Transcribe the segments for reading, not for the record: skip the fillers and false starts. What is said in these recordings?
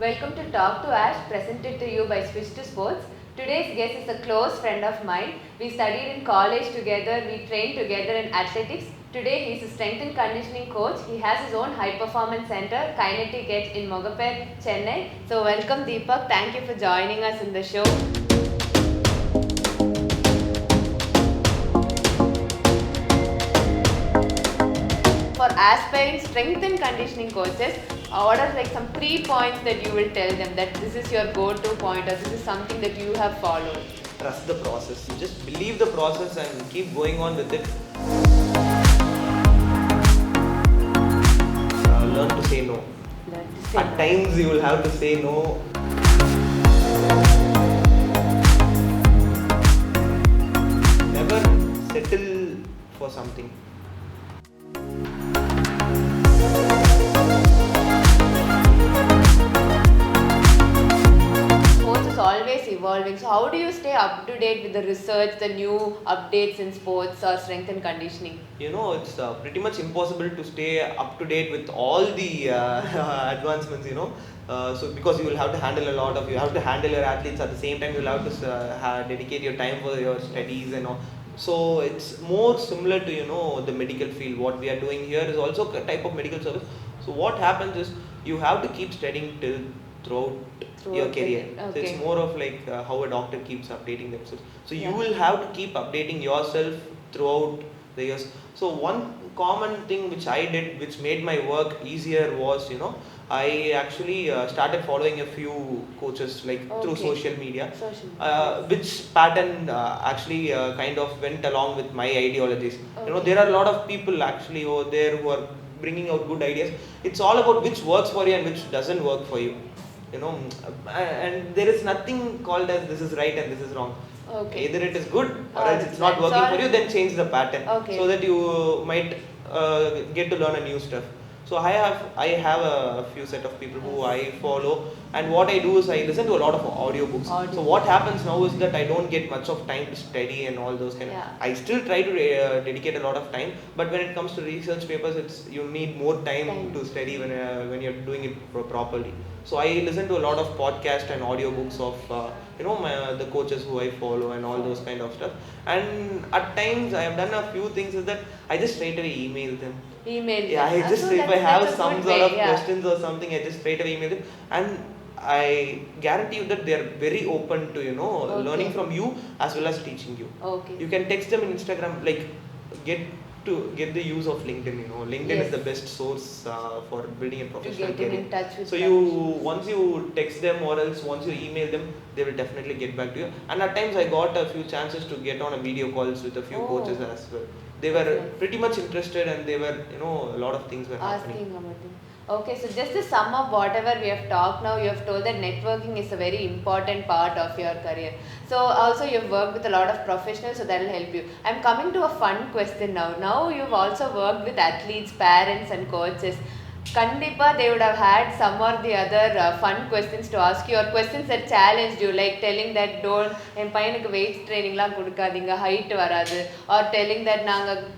Welcome to Talk2Ash, presented to you by Switch to Sports. Today's guest is a close friend of mine. We studied in college together, we trained together in athletics. Today he is a strength and conditioning coach. He has his own high performance center, Kinetic in Mogapet, Chennai. So welcome Deepak, thank you for joining us in the show. For aspiring strength and conditioning coaches, what are like some 3 points that you will tell them that this is your go-to point or this is something that you have followed? Trust the process. You just believe the process and keep going on with it. Learn to say no. At times you will have to say no. Never settle for something. Always evolving. So how do you stay up to date with the research, the new updates in sports or strength and conditioning? You know, it's pretty much impossible to stay up to date with all the advancements, so because you will have to handle you have to handle your athletes at the same time, you will have to dedicate your time for your studies and all. So it's more similar to, the medical field. What we are doing here is also a type of medical service. So what happens is you have to keep studying throughout your career. Okay. So it's more of like how a doctor keeps updating themselves. So you will have to keep updating yourself throughout the years. So one common thing which I did, which made my work easier, was I actually started following a few coaches through social media, which pattern actually kind of went along with my ideologies. There are a lot of people actually over there who are bringing out good ideas. It's all about which works for you and which doesn't work for you. And there is nothing called as this is right and this is wrong. Either it is good or else it's not working for you, then change the pattern so that you might get to learn a new stuff. So I have a few set of people who I follow, and what I do is I listen to a lot of audiobooks. So what happens now is that I don't get much of time to study and all those kind of. I still try to dedicate a lot of time, but when it comes to research papers, you need more time to study when you're doing it properly. So I listen to a lot of podcasts and audiobooks of the coaches who I follow and all those kind of stuff. And at times I have done a few things is that I just straight away email them. If I have some sort of questions or something, I just straight away email them, and I guarantee you that they are very open to learning from you as well as teaching you. You can text them in Instagram, get the use of LinkedIn. LinkedIn is the best source for building a professional career. So once you text them or else once you email them, they will definitely get back to you. And at times I got a few chances to get on a video calls with a few coaches as well. They were pretty much interested, and they were a lot of things were happening. Okay, so just to sum up whatever we have talked now, you have told that networking is a very important part of your career. So also you've worked with a lot of professionals, so that will help you. I'm coming to a fun question now. Now you've also worked with athletes, parents and coaches. Kandipa, they would have had some or the other fun questions to ask you, or questions that challenged you, like telling that don't en payanukku weight training la kudukadinga, height varadhu, or telling that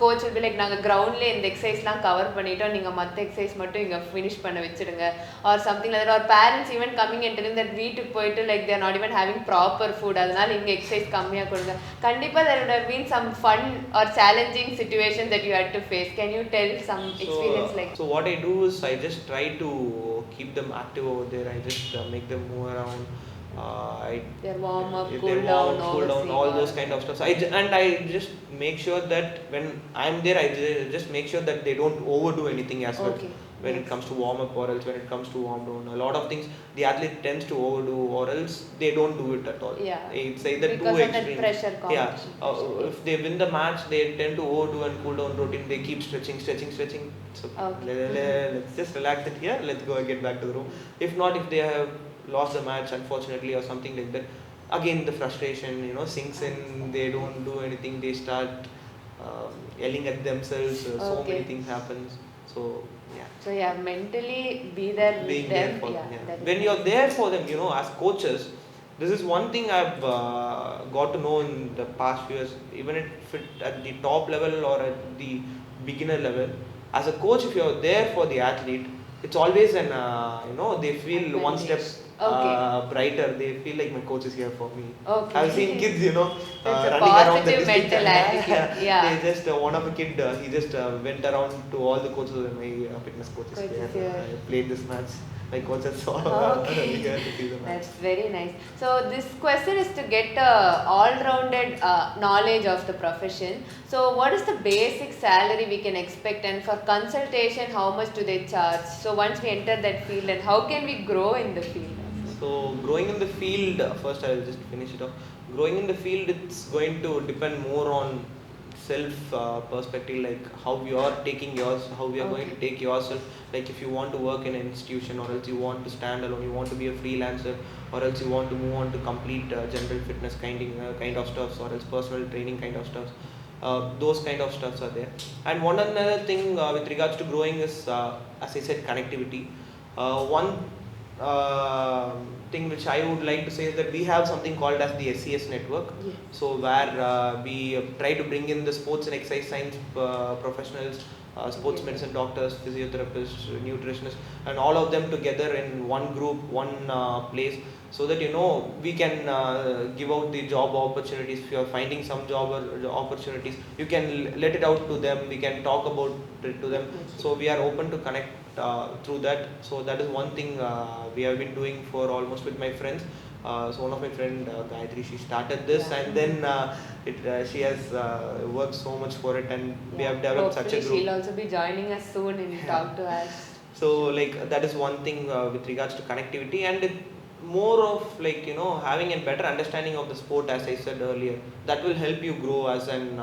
coach will be like ground la indha exercise la cover பண்ணிட்டோம், நீங்க மத்த exercise மட்டும் இங்க finish பண்ண வெச்சிடுங்க, or something like that. Or parents even coming and telling that வீட்டுக்கு போயிட்டு like they are not even having proper food, அதனால இங்க exercise கம்மியா கொடுங்க. Kandipa, there would have been some fun or challenging situations that you had to face. Can you tell some experience like that? So what I do is I just try to keep them active over there. I just make them move around. Their warm up, cool down, all those kind of stuff. I just make sure that when I'm there, I just make sure that they don't overdo anything as well. When it comes to warm up or else when it comes to warm down, a lot of things the athlete tends to overdo or else they don't do it at all. It's either because too of extreme. That pressure competition. If they win the match, they tend to overdo and cool down routine. They keep stretching. So let's just relax it here. Let's go and get back to the room. If not, if they have lost the match unfortunately or something like that, again the frustration sinks in. They don't do anything. They start yelling at themselves. So many things happens. So mentally be there with being them. There for them. When you're there for them, as coaches, this is one thing I've got to know in the past few years. Even if at the top level or at the beginner level, as a coach, if you're there for the athlete, it's always an they feel one step Okay. brighter. They feel like my coach is here for me. Okay. I've seen kids, So it's a running around the positive district mental attitude. Yeah. they just one of a kid, he just went around to all the coaches and my fitness coaches Coach is here. here. I played this match. My coaches saw Okay. here to see the match. That's very nice. So this question is to get a all-rounded knowledge of the profession. So what is the basic salary we can expect, and for consultation, how much do they charge? So once we enter that field, and how can we grow in the field? So growing in the field, first I will just finish it off. Growing in the field, it's going to depend more on self perspective, like how you are taking yours, how we are going to take yourself. Like if you want to work in an institution, or else you want to stand alone, you want to be a freelancer, or else you want to move on to complete general fitness kind of stuffs, or else personal training kind of stuffs. Those kind of stuffs are there. And one another thing with regards to growing is, as I said, connectivity. One thing which I would like to say is that we have something called as the SCS network. Yeah. So where we try to bring in the sports and exercise science professionals, sports medicine doctors, physiotherapists, nutritionists, and all of them together in one group, one place, so that we can give out the job opportunities. If you are finding some job or opportunities, you can let it out to them. We can talk about it to them. So we are open to connect through that. So that is one thing we have been doing for almost with my friends. So one of my friend Gayatri, she started this, and then she has worked so much for it, and we have developed such a group. She'll also be joining us soon in Talk2Ash. So like that is one thing with regards to connectivity, and it more of like having a better understanding of the sport, as I said earlier. That will help you grow as an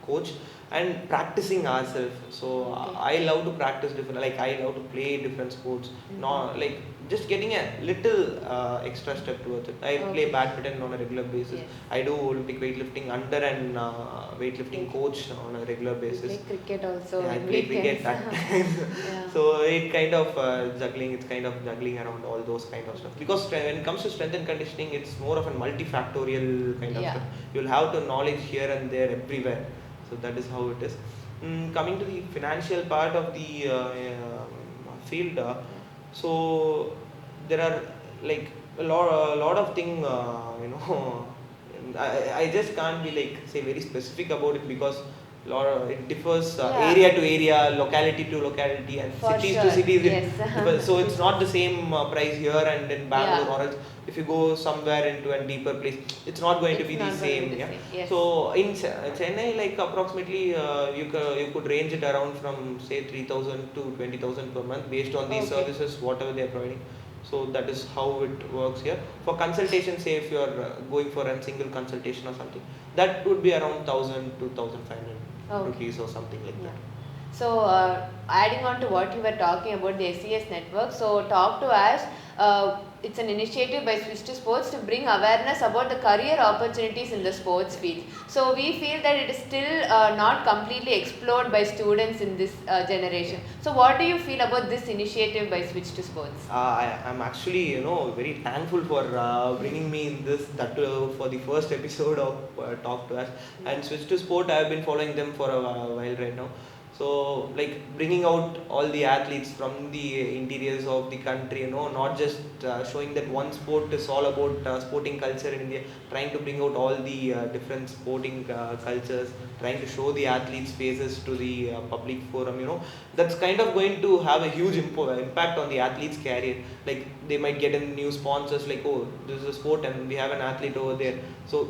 coach, and practicing ourselves. So I love to practice different, like I love to play different sports. Not like just getting a little extra step towards it. I play badminton on a regular basis. Yes. I do Olympic weightlifting under and weightlifting coach on a regular basis. You play cricket also. Yeah, I play cricket at times. So it kind of juggling. It's kind of juggling around all those kind of stuff. Because when it comes to strength and conditioning, it's more of a multifactorial kind of stuff. You'll have to knowledge here and there everywhere. So that is how it is. Coming to the financial part of the field, so there are like a lot of things. I just can't be like say very specific about it, because it differs area to area, locality to locality, and cities to cities. So it's not the same price here and in Bangalore, or else if you go somewhere into a deeper place, it's not going to be the same. So in Chennai, like approximately you could range it around from say 3,000 to 20,000 per month, based on the services whatever they are providing. So that is how it works here. For consultation, say if you are going for a single consultation or something, that would be around 1,000 to 1,500 rupees or something like that. So adding on to what you were talking about, the SCS network, so Talk2Ash, it's an initiative by Switch to Sports to bring awareness about the career opportunities in the sports field. So we feel that it is still not completely explored by students in this generation. So what do you feel about this initiative by Switch to Sports? I'm actually very thankful for bringing me in this, that for the first episode of Talk2Ash. And Switch to Sport, I have been following them for a while right now. So like bringing out all the athletes from the interiors of the country, not just showing that one sport is all about sporting culture in India, trying to bring out all the different sporting cultures, trying to show the athletes' faces to the public forum, that's kind of going to have a huge impact on the athlete's career. Like they might get in new sponsors, like, oh, this is a sport and we have an athlete over there. So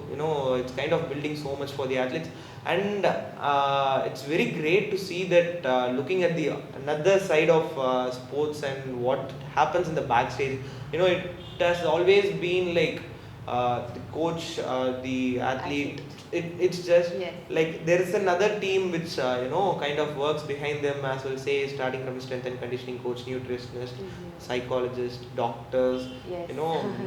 it's kind of building so much for the athletes. And it's very great to see that looking at the another side of sports and what happens in the backstage. It has always been like the coach, the athlete. It's just like there is another team which kind of works behind them as well. Say starting from strength and conditioning coach, nutritionist, psychologist, doctors.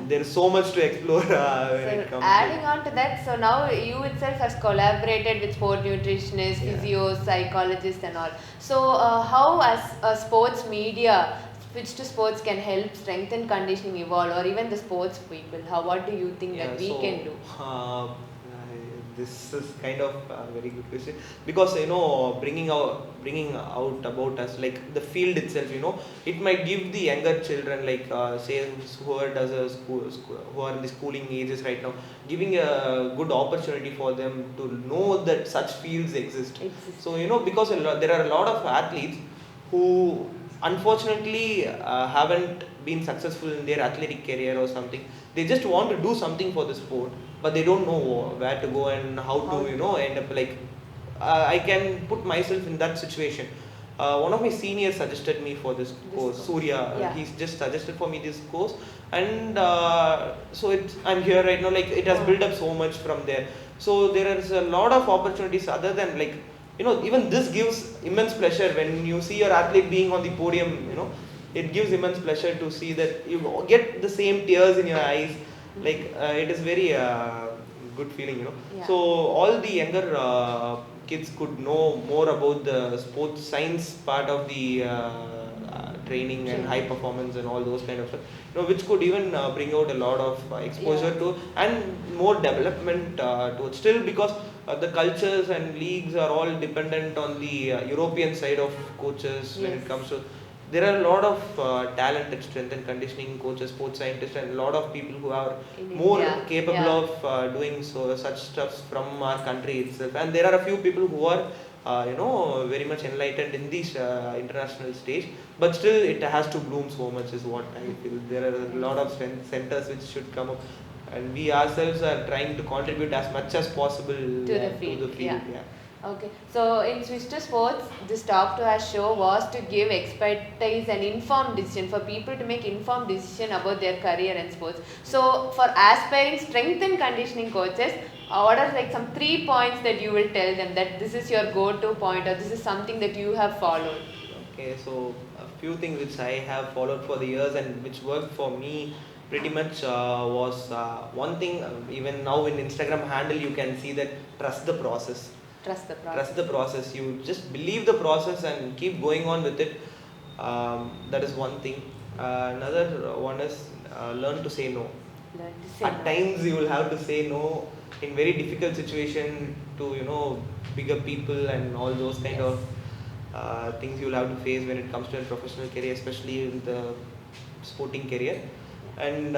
There is so much to explore when it comes. Adding on to that, so now you itself has collaborated with sport nutritionists, physios, psychologists, and all. So how as a sports media, Switch to Sports can help strength and conditioning evolve, or even the sports people? What do you think that we can do? this is kind of a very good question, because bringing out about us, like the field itself, it might give the younger children, like say whoever does a who are in the schooling ages right now, giving a good opportunity for them to know that such fields exist. So because there are a lot of athletes who unfortunately haven't been successful in their athletic career or something. They just want to do something for the sport, but they don't know where to go and how to end up, like I can put myself in that situation. One of my seniors suggested me for this course, Surya. Yeah. He's just suggested for me this course, and so I'm here right now. Like it has built up so much from there. So there is a lot of opportunities other than, like, even this gives immense pleasure when you see your athlete being on the podium. It gives immense pleasure to see that you get the same tears in your eyes. Like it is very good feeling. Yeah. So all the younger kids could know more about the sports science part of the training and high performance and all those kind of stuff, which could even bring out a lot of exposure to and more development to it. Still, because the cultures and leagues are all dependent on the European side of coaches when it comes to. There are a lot of talented strength and conditioning coaches, sports scientists, and a lot of people who are more capable of doing such stuff from our country itself. And there are a few people who are, very much enlightened in this international stage. But still, it has to bloom so much, is what I feel. There are a lot of centers which should come up, and we ourselves are trying to contribute as much as possible to the field. Yeah. Okay, so in Switch to Sports, this Talk2Ash show was to give expertise and informed decision for people to make informed decision about their career in sports. So for aspiring strength and conditioning coaches, what are like some 3 points that you will tell them that this is your go-to point, or this is something that you have followed? Okay, so a few things which I have followed for the years and which worked for me pretty much was one thing. Even now in Instagram handle, you can see that trust the process. Trust the process. Trust the process. You just believe the process and keep going on with it. That is one thing. Another one is learn to say no. At times you will have to say no in very difficult situation to bigger people and all those kind of things you will have to face when it comes to a professional career, especially in the sporting career. And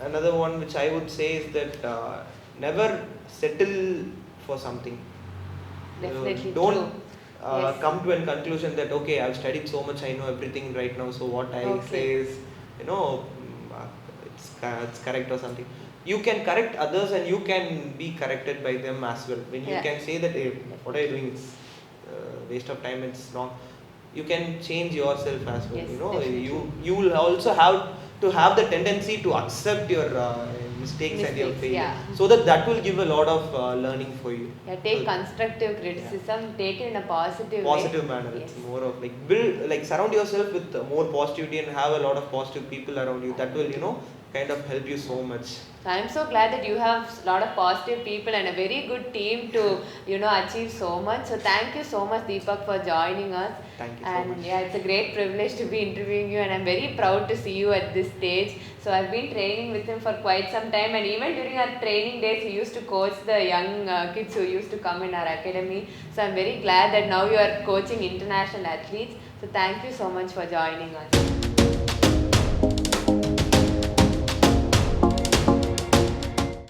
another one which I would say is that never settle for something. Definitely don't true. come to a conclusion that okay, I've studied so much, I know everything right now, so what I say is it's correct or something. You can correct others and you can be corrected by them as well. When you can say that, hey, what are you doing, it's waste of time, it's wrong, you can change yourself as well. You will also have to have the tendency to accept your mistakes and your failure, so that will give a lot of learning for you. Take constructive criticism, take it in a positive manner. It's more of like surround yourself with more positivity and have a lot of positive people around you. That will kind of help you so much. So I'm so glad that you have a lot of positive people and a very good team to achieve so much. So thank you so much, Deepak, for joining us. Thank you so much. And it's a great privilege to be interviewing you, and I'm very proud to see you at this stage. So I've been training with him for quite some time, and even during our training days he used to coach the young kids who used to come in our academy. So I'm very glad that now you are coaching international athletes. So thank you so much for joining us.